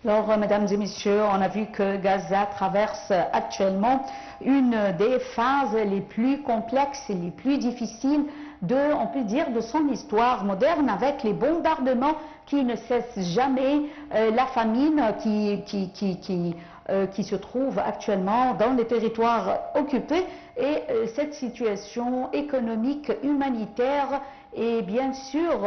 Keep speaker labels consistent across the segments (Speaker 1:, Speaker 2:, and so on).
Speaker 1: Alors, mesdames et messieurs, on a vu que Gaza traverse actuellement une des phases les plus complexes et les plus difficiles on peut dire, de son histoire moderne, avec les bombardements qui ne cessent jamais, la famine qui se trouve actuellement dans les territoires occupés et cette situation économique, humanitaire et bien sûr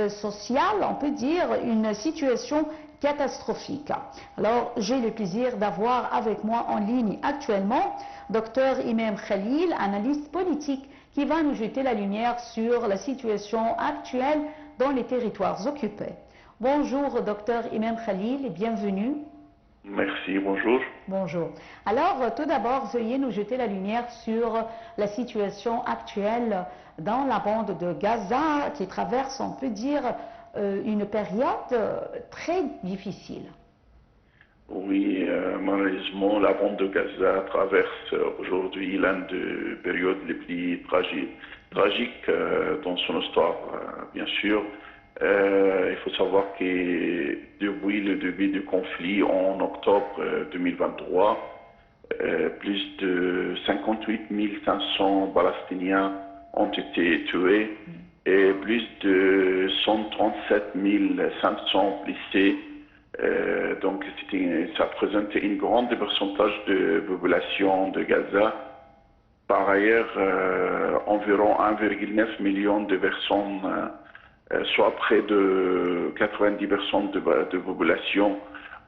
Speaker 1: sociale, on peut dire, une situation catastrophique. Alors, j'ai le plaisir d'avoir avec moi en ligne actuellement Dr Imam Khalil, analyste politique, qui va nous jeter la lumière sur la situation actuelle dans les territoires occupés. Bonjour Dr Imam Khalil et bienvenue.
Speaker 2: Merci, bonjour.
Speaker 1: Bonjour. Alors, tout d'abord, veuillez nous jeter la lumière sur la situation actuelle dans la bande de Gaza qui traverse, on peut dire, une période très difficile.
Speaker 2: Oui, malheureusement, la bande de Gaza traverse aujourd'hui l'une des périodes les plus tragiques dans son histoire, bien sûr. Il faut savoir que depuis le début du conflit en octobre 2023, plus de 58 500 Palestiniens ont été tués et plus de 137 500 blessés. Donc ça représente un grand pourcentage de population de Gaza. Par ailleurs, environ 1,9 million de personnes, soit près de 90% de population,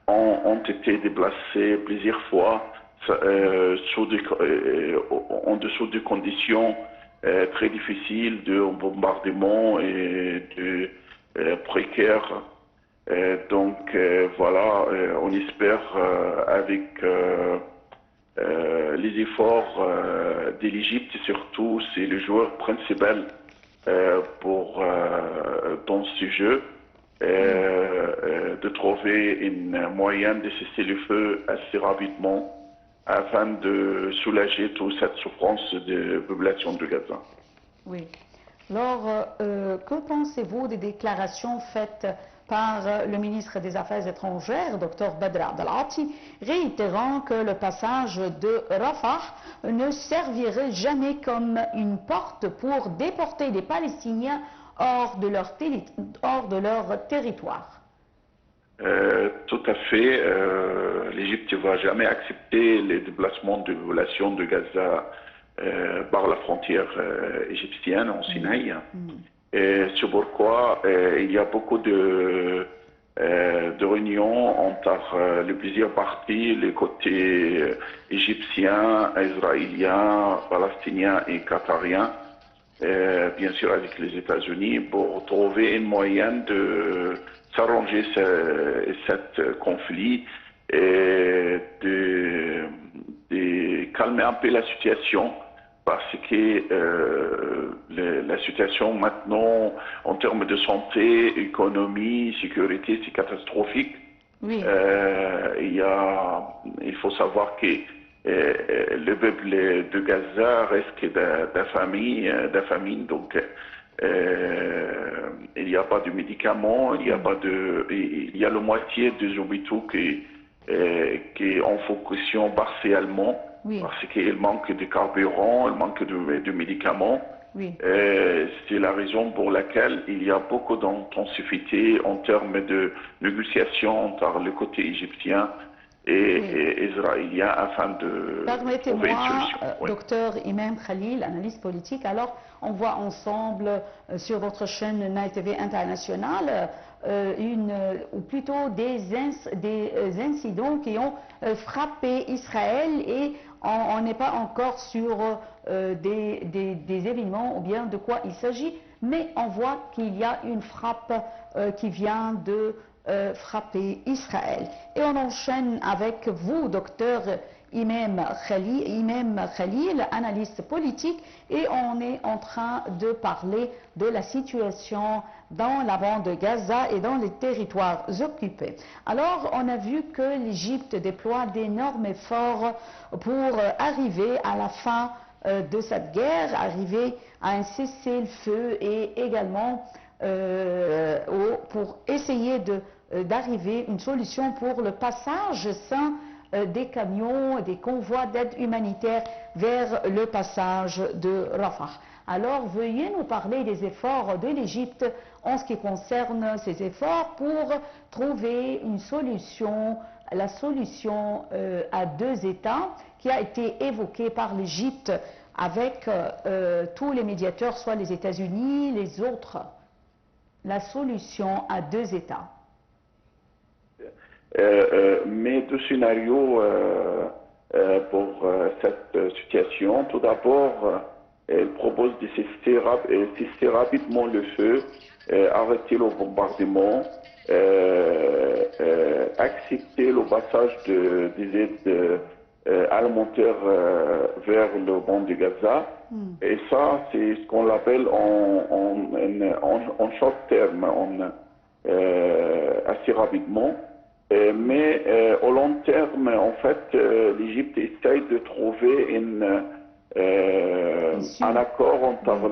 Speaker 2: ont été déplacées plusieurs fois en dessous de conditions très difficiles de bombardement et de précaires. Donc voilà, on espère avec les efforts de l'Égypte, surtout c'est le joueur principal dans ce jeu, de trouver un moyen de cesser le feu assez rapidement afin de soulager toute cette souffrance de la population de Gaza.
Speaker 1: Oui. Alors, que pensez-vous des déclarations faites par le ministre des Affaires étrangères, Dr Badr Abdelati, réitérant que le passage de Rafah ne servirait jamais comme une porte pour déporter les Palestiniens hors de leur territoire?
Speaker 2: Tout à fait. L'Égypte ne va jamais accepter les déplacements de population de Gaza par la frontière égyptienne en Sinaï. Et c'est pourquoi il y a beaucoup de réunions entre les plusieurs parties, les côtés égyptiens, israéliens, palestiniens et qatariens, bien sûr avec les États-Unis, pour trouver un moyen de s'arranger cet conflit et de calmer un peu la situation. Parce que la situation maintenant, en termes de santé, économie, sécurité, c'est catastrophique.
Speaker 1: Oui.
Speaker 2: Il faut savoir que le peuple de Gaza risque de famine. Donc, il n'y a pas de médicaments, il y a la moitié des hôpitaux qui ont fonctionné partiellement.
Speaker 1: Oui.
Speaker 2: Parce qu'il manque de carburant, il manque de médicaments.
Speaker 1: Oui.
Speaker 2: C'est la raison pour laquelle il y a beaucoup d'intensité en termes de négociations entre le côté égyptien et israélien afin de trouver une solution.
Speaker 1: Docteur Imam Khalil, analyste politique, alors on voit ensemble sur votre chaîne Nile TV International ou plutôt des incidents qui ont frappé Israël et on n'est pas encore sur des événements ou bien de quoi il s'agit, mais on voit qu'il y a une frappe qui vient de frapper Israël. Et on enchaîne avec vous, docteur Imam Khalil, analyste politique, et on est en train de parler de la situation dans la bande de Gaza et dans les territoires occupés. Alors, on a vu que l'Égypte déploie d'énormes efforts pour arriver à la fin de cette guerre, arriver à un cessez-le-feu et également pour essayer de d'arriver une solution pour le passage sain des camions, des convois d'aide humanitaire vers le passage de Rafah. Alors, veuillez nous parler des efforts de l'Égypte en ce qui concerne ces efforts pour trouver une solution, la solution à deux États qui a été évoquée par l'Égypte avec tous les médiateurs, soit les États-Unis, les autres. La solution à deux États.
Speaker 2: Mais deux scénarios pour cette situation. Tout d'abord, elle propose de cesser rapidement le feu, arrêter le bombardement, accepter le passage des aides alimentaires vers le banc de Gaza. Et ça, c'est ce qu'on appelle en short terme, assez rapidement. Mais au long terme, en fait, l'Égypte essaye de trouver un accord entre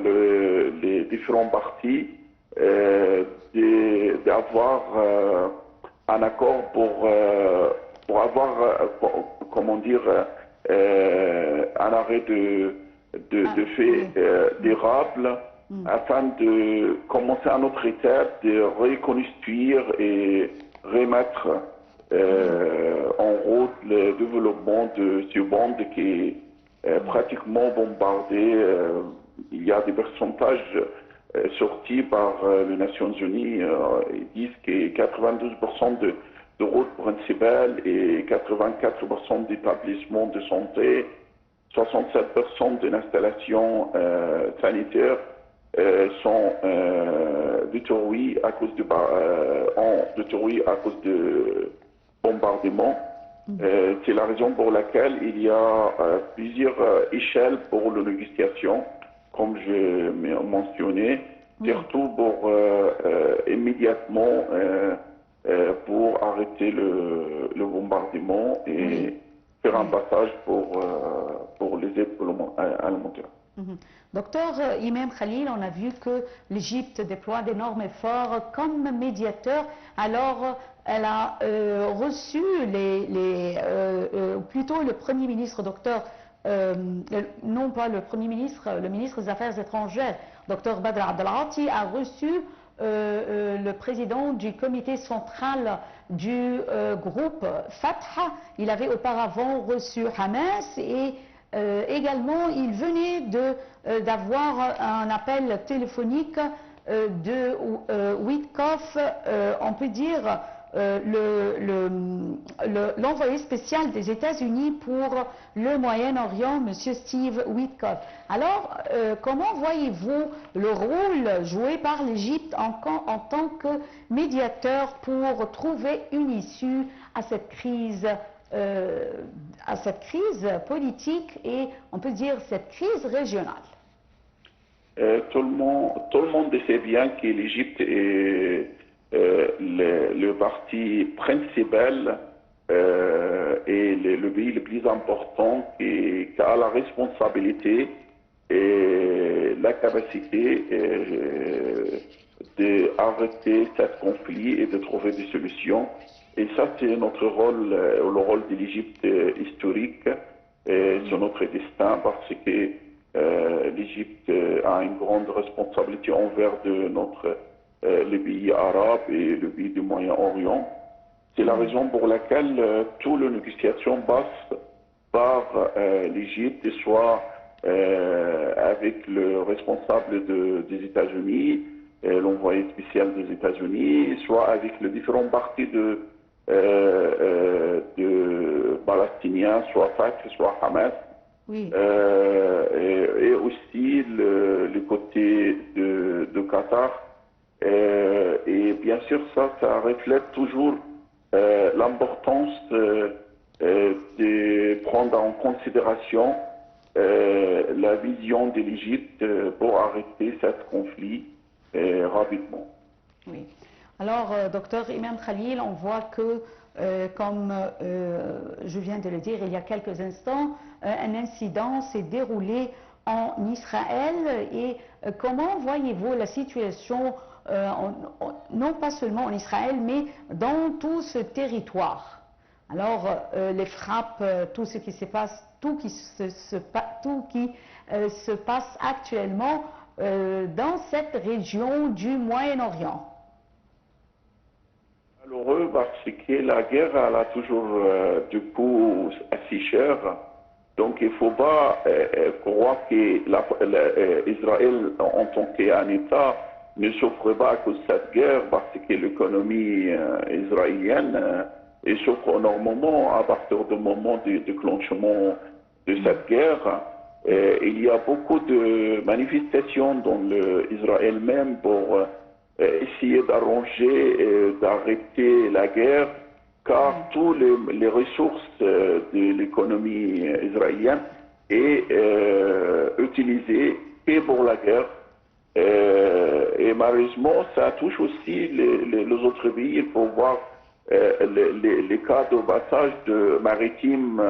Speaker 2: les différentes parties, d'avoir un accord pour avoir, comment dire, un arrêt de fait durable afin de commencer à notre étape de reconstruire et remettre en route le développement de ce monde qui est pratiquement bombardé. Il y a des pourcentages sortis par les Nations Unies. Ils disent que 92% de routes principales et 84% d'établissements de santé, 67% d'installations sanitaires sont détruits à cause de bombardements. C'est la raison pour laquelle il y a plusieurs échelles pour la négociation, comme je m'ai mentionné, surtout pour immédiatement pour arrêter le bombardement et faire un passage pour les aides alimentaires.
Speaker 1: Docteur Imam Khalil, on a vu que l'Égypte déploie d'énormes efforts comme médiateur. Alors, elle a reçu plutôt le Premier ministre, docteur, non pas le Premier ministre, le ministre des Affaires étrangères, docteur Badr Abdelati, a reçu le président du comité central du groupe Fatah. Il avait auparavant reçu Hamas et également, il venait d'avoir un appel téléphonique de Witkoff, on peut dire l'envoyé spécial des États-Unis pour le Moyen-Orient, M. Steve Witkoff. Alors, comment voyez-vous le rôle joué par l'Égypte en tant que médiateur pour trouver une issue à cette crise politique et, on peut dire, cette crise régionale?
Speaker 2: Tout le monde sait bien que l'Égypte est le parti principal et le pays le plus important qui a la responsabilité et la capacité d'arrêter ce conflit et de trouver des solutions. Et ça, c'est notre rôle, le rôle de l'Égypte historique, sur notre destin, parce que l'Égypte a une grande responsabilité envers les pays arabes et le pays du Moyen-Orient. C'est la raison pour laquelle toutes les négociations passent par l'Égypte, soit avec le responsable des États-Unis, l'envoyé spécial des États-Unis, soit avec les différents partis de Palestiniens, soit Fatah, soit Hamas.
Speaker 1: Oui.
Speaker 2: Et aussi le côté de Qatar. Et bien sûr, ça reflète toujours l'importance de prendre en considération la vision de l'Égypte pour arrêter ce conflit rapidement.
Speaker 1: Oui. Alors, docteur Imam Khalil, on voit que, comme je viens de le dire il y a quelques instants, un incident s'est déroulé en Israël. Et comment voyez-vous la situation non pas seulement en Israël, mais dans tout ce territoire. Alors, les frappes, tout ce qui se passe, tout qui se passe actuellement dans cette région du Moyen-Orient.
Speaker 2: Malheureux parce que la guerre elle a toujours du coût assez cher. Donc il ne faut pas croire que Israël en tant qu'un État ne souffre pas à cause de cette guerre parce que l'économie israélienne souffre énormément à partir du moment du déclenchement de cette guerre. Il y a beaucoup de manifestations dans Israël même pour essayer d'arranger, d'arrêter la guerre, car toutes les ressources de l'économie israélienne est utilisées que pour la guerre. Et malheureusement, ça touche aussi les autres pays. Il faut voir les cas de passage maritime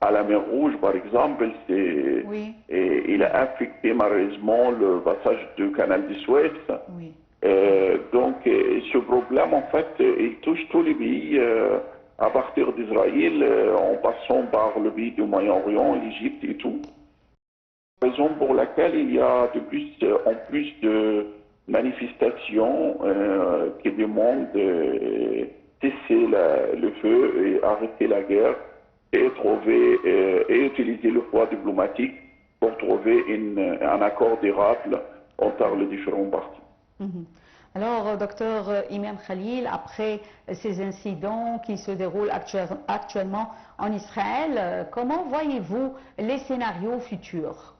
Speaker 2: à la mer Rouge, par exemple.
Speaker 1: Oui.
Speaker 2: Et il a affecté malheureusement le passage du canal de Suez.
Speaker 1: Oui.
Speaker 2: Donc, ce problème, en fait, il touche tous les pays à partir d'Israël, en passant par le pays du Moyen-Orient, l'Égypte et tout. Raison pour laquelle il y a en plus de manifestations qui demandent cesser le feu et arrêter la guerre et utiliser le poids diplomatique pour trouver un accord durable entre les différents partis.
Speaker 1: Alors, docteur Imam Khalil, après ces incidents qui se déroulent actuellement en Israël, comment voyez-vous les scénarios futurs?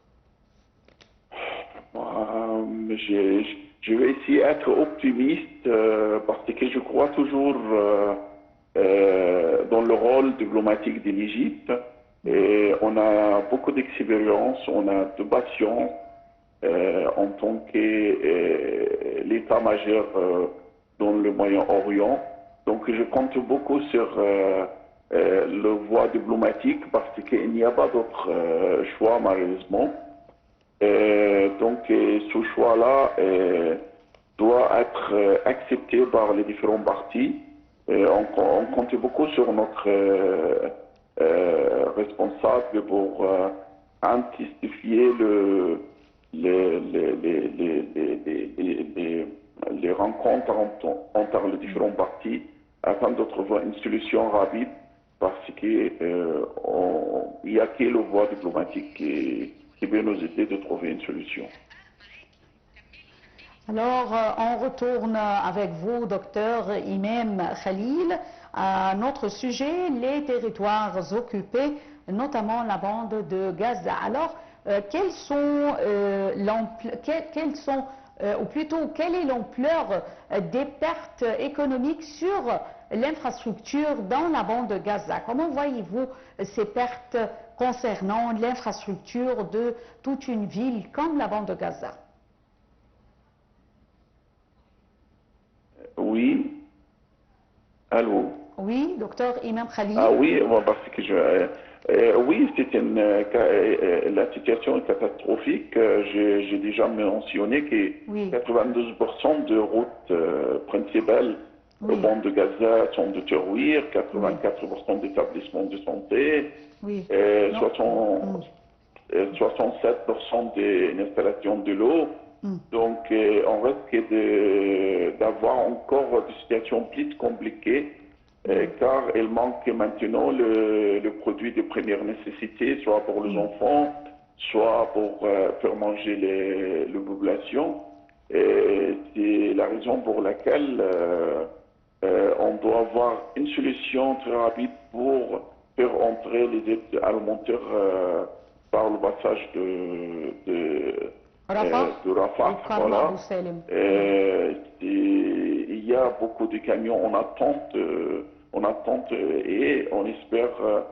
Speaker 2: Je vais essayer d'être optimiste parce que je crois toujours dans le rôle diplomatique de l'Égypte. Et on a beaucoup d'expérience, on a de patience en tant que l'état-major dans le Moyen-Orient. Donc je compte beaucoup sur le voie diplomatique parce qu'il n'y a pas d'autre choix malheureusement. Donc ce choix-là doit être accepté par les différents partis. On compte beaucoup sur notre responsable pour intensifier les rencontres entre les différents partis afin de trouver une solution rapide parce qu'il n'y a que le voie diplomatique qui peut nous aider de trouver une solution.
Speaker 1: Alors, on retourne avec vous, docteur Imam Khalil, à notre sujet, les territoires occupés, notamment la bande de Gaza. Alors, quelle est l'ampleur des pertes économiques sur l'infrastructure dans la bande de Gaza? Comment voyez-vous ces pertes concernant l'infrastructure de toute une ville comme la bande de Gaza?
Speaker 2: Oui. Allô?
Speaker 1: Oui, docteur Imam Khalil.
Speaker 2: Ah oui, parce que oui, la situation est catastrophique. J'ai déjà mentionné que 92% de routes principales au bande de Gaza sont détruites, 84% d'établissements de santé, 67% des installations de l'eau. Donc, on risque d'avoir encore des situations plus compliquées, car il manque maintenant le produit de première nécessité, soit pour les enfants, soit pour faire manger les populations. C'est la raison pour laquelle on doit avoir une solution très rapide pour faire entrer les aides alimentaires par le passage de Rafah. Voilà. Il y a beaucoup de camions en attente et on espère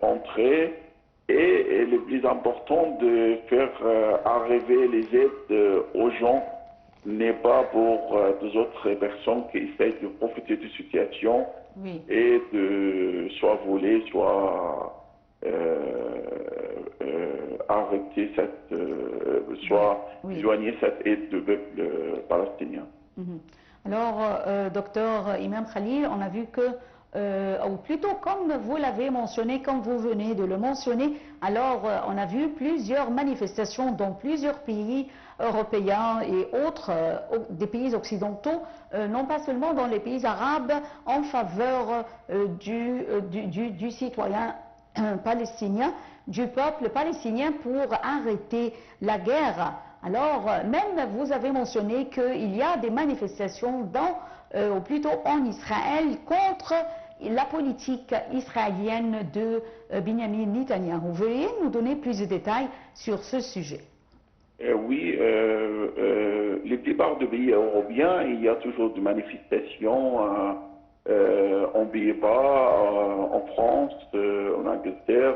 Speaker 2: entrer. Et le plus important de faire arriver les aides aux gens n'est pas pour des autres personnes qui essayent de profiter de la situation et de soit voler, soit arrêter cette, soit éloigner cette aide du peuple palestinien.
Speaker 1: Alors, docteur Imam Khalil, on a vu que, ou plutôt comme vous l'avez mentionné, comme vous venez de le mentionner, alors on a vu plusieurs manifestations dans plusieurs pays européens et autres, des pays occidentaux, non pas seulement dans les pays arabes, en faveur du citoyen palestinien, du peuple palestinien pour arrêter la guerre. Alors, même vous avez mentionné qu'il y a des manifestations ou plutôt en Israël contre la politique israélienne de Benjamin Netanyahu. Veuillez nous donner plus de détails sur ce sujet.
Speaker 2: Oui, les plupart des pays européens, il y a toujours des manifestations en Pays-Bas, en France, en Angleterre,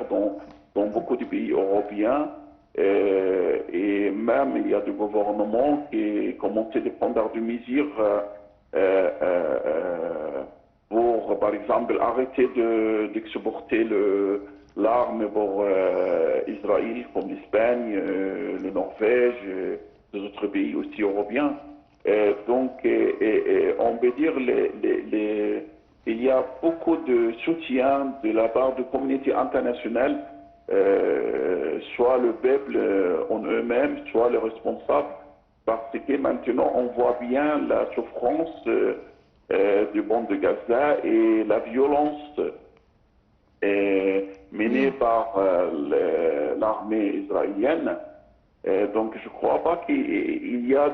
Speaker 2: dans beaucoup de pays européens. Et même il y a des gouvernements qui commencent à prendre des mesures pour, par exemple, arrêter d'exporter l'arme pour Israël, comme l'Espagne, la Norvège, les autres pays aussi européens. Donc, on peut dire il y a beaucoup de soutien de la part de la communauté internationale, soit le peuple en eux-mêmes, soit les responsables, parce que maintenant on voit bien la souffrance du bande de Gaza et la violence menée par l'armée israélienne. Donc je ne crois pas qu'il y a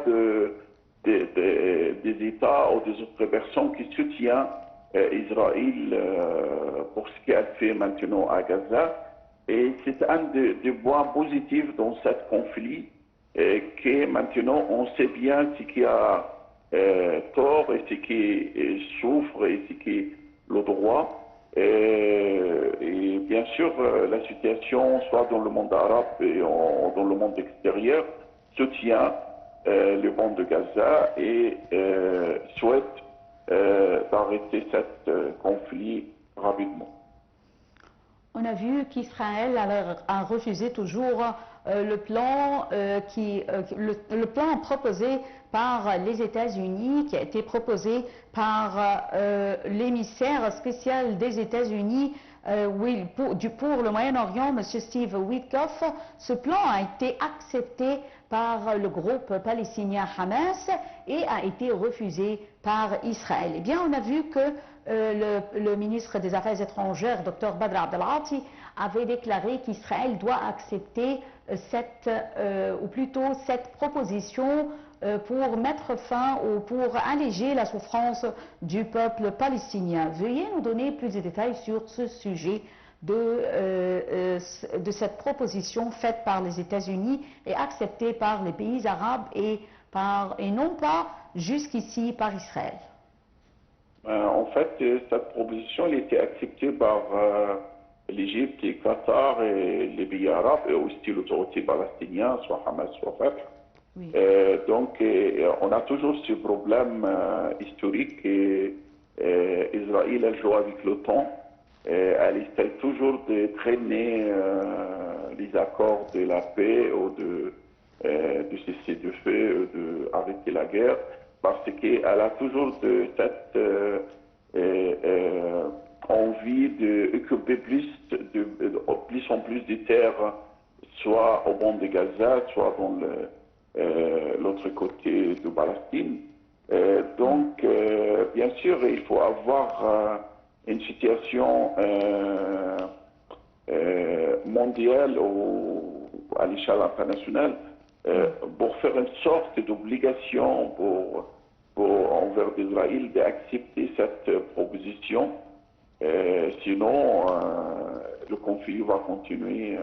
Speaker 2: des États ou des autres personnes qui soutiennent Israël pour ce qu'elle fait maintenant à Gaza. Et c'est un des points positifs dans ce conflit, que maintenant on sait bien ce qui a tort et ce qui souffre et ce qui est le droit. Et bien sûr, la situation, soit dans le monde arabe et dans le monde extérieur, soutient le bande de Gaza et souhaite d'arrêter ce conflit rapidement.
Speaker 1: On a vu qu'Israël a refusé toujours le plan proposé par les États-Unis, qui a été proposé par l'émissaire spécial des États-Unis pour le Moyen-Orient, M. Steve Witkoff. Ce plan a été accepté par le groupe palestinien Hamas et a été refusé par Israël. Eh bien, on a vu que le ministre des Affaires étrangères, Dr Badr Abdelati, avait déclaré qu'Israël doit accepter cette proposition pour mettre fin ou pour alléger la souffrance du peuple palestinien. Veuillez nous donner plus de détails sur ce sujet de cette proposition faite par les États-Unis et acceptée par les pays arabes et non pas jusqu'ici par Israël.
Speaker 2: En fait, cette proposition a été acceptée par l'Égypte et Qatar et les pays arabes et aussi l'autorité palestinienne, soit Hamas, soit Fatah. Oui. Donc, on a toujours ce problème historique et Israël a joué avec le temps. Elle essaie toujours de traîner les accords de la paix ou de cesser de feu, d'arrêter la guerre, parce qu'elle a toujours cette envie d'occuper plus en plus de terres, soit au bord de Gaza, soit dans l'autre côté de Palestine. Donc, bien sûr, il faut avoir une situation mondiale ou à l'échelle internationale pour faire une sorte d'obligation envers Israël d'accepter cette proposition. Sinon, le conflit va continuer.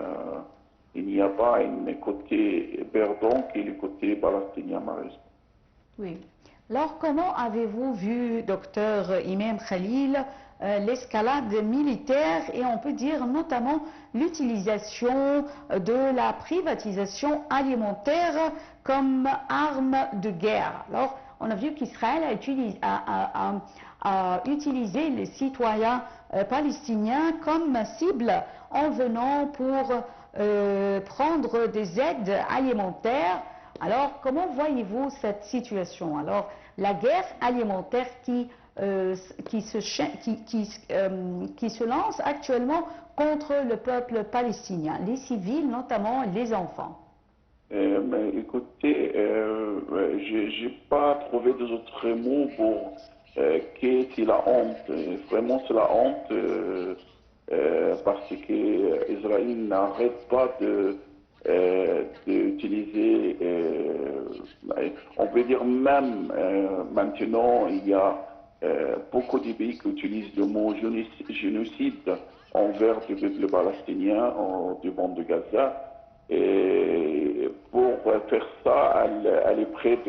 Speaker 2: Il n'y a pas un côté perdant qui est le côté palestinien, malheureusement.
Speaker 1: Oui. Alors, comment avez-vous vu, docteur Imam Khalil, l'escalade militaire et on peut dire notamment l'utilisation de la privatisation alimentaire comme arme de guerre? Alors, on a vu qu'Israël à utiliser les citoyens palestiniens comme cible en venant pour prendre des aides alimentaires. Alors, comment voyez-vous cette situation? Alors, la guerre alimentaire qui se lance actuellement contre le peuple palestinien, les civils, notamment les enfants.
Speaker 2: Mais écoutez, je n'ai pas trouvé d'autres mots pour qu'est la honte. Vraiment, c'est la honte parce qu'Israël n'arrête pas d'utiliser, on peut dire même maintenant, il y a beaucoup de pays qui utilisent le mot génocide envers le peuple palestinien du bande de Gaza. Et pour faire ça, elle est prête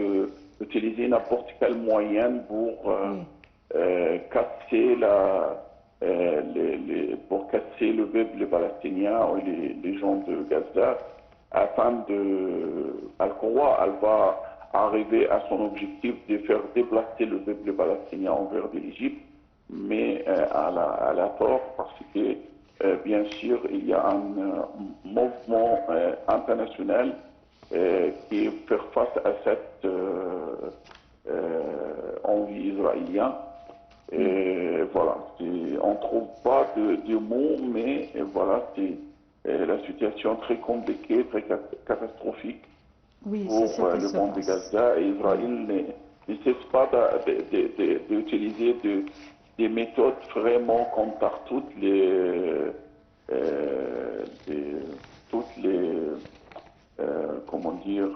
Speaker 2: d'utiliser n'importe quel moyen pour casser le peuple palestinien ou les gens de Gaza afin elle croit, elle va arriver à son objectif de faire déplacer le peuple palestinien envers l'Égypte, mais elle a tort parce que bien sûr, il y a un mouvement international qui fait face à cette envie israélienne. Et voilà, on ne trouve pas de mots, mais voilà, c'est la situation très compliquée, très catastrophique
Speaker 1: Oui,
Speaker 2: pour le monde de Gaza. Et Israël ne cesse pas d'utiliser des méthodes vraiment contre toutes les comment dire,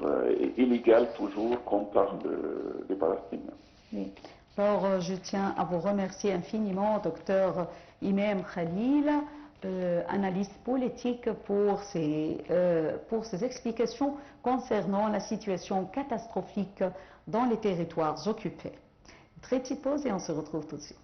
Speaker 2: illégales toujours contre les Palestiniens.
Speaker 1: Oui. Alors, je tiens à vous remercier infiniment, docteur Imam Khalil, analyste politique, pour ces explications concernant la situation catastrophique dans les territoires occupés. Très petite pause et on se retrouve tout de suite.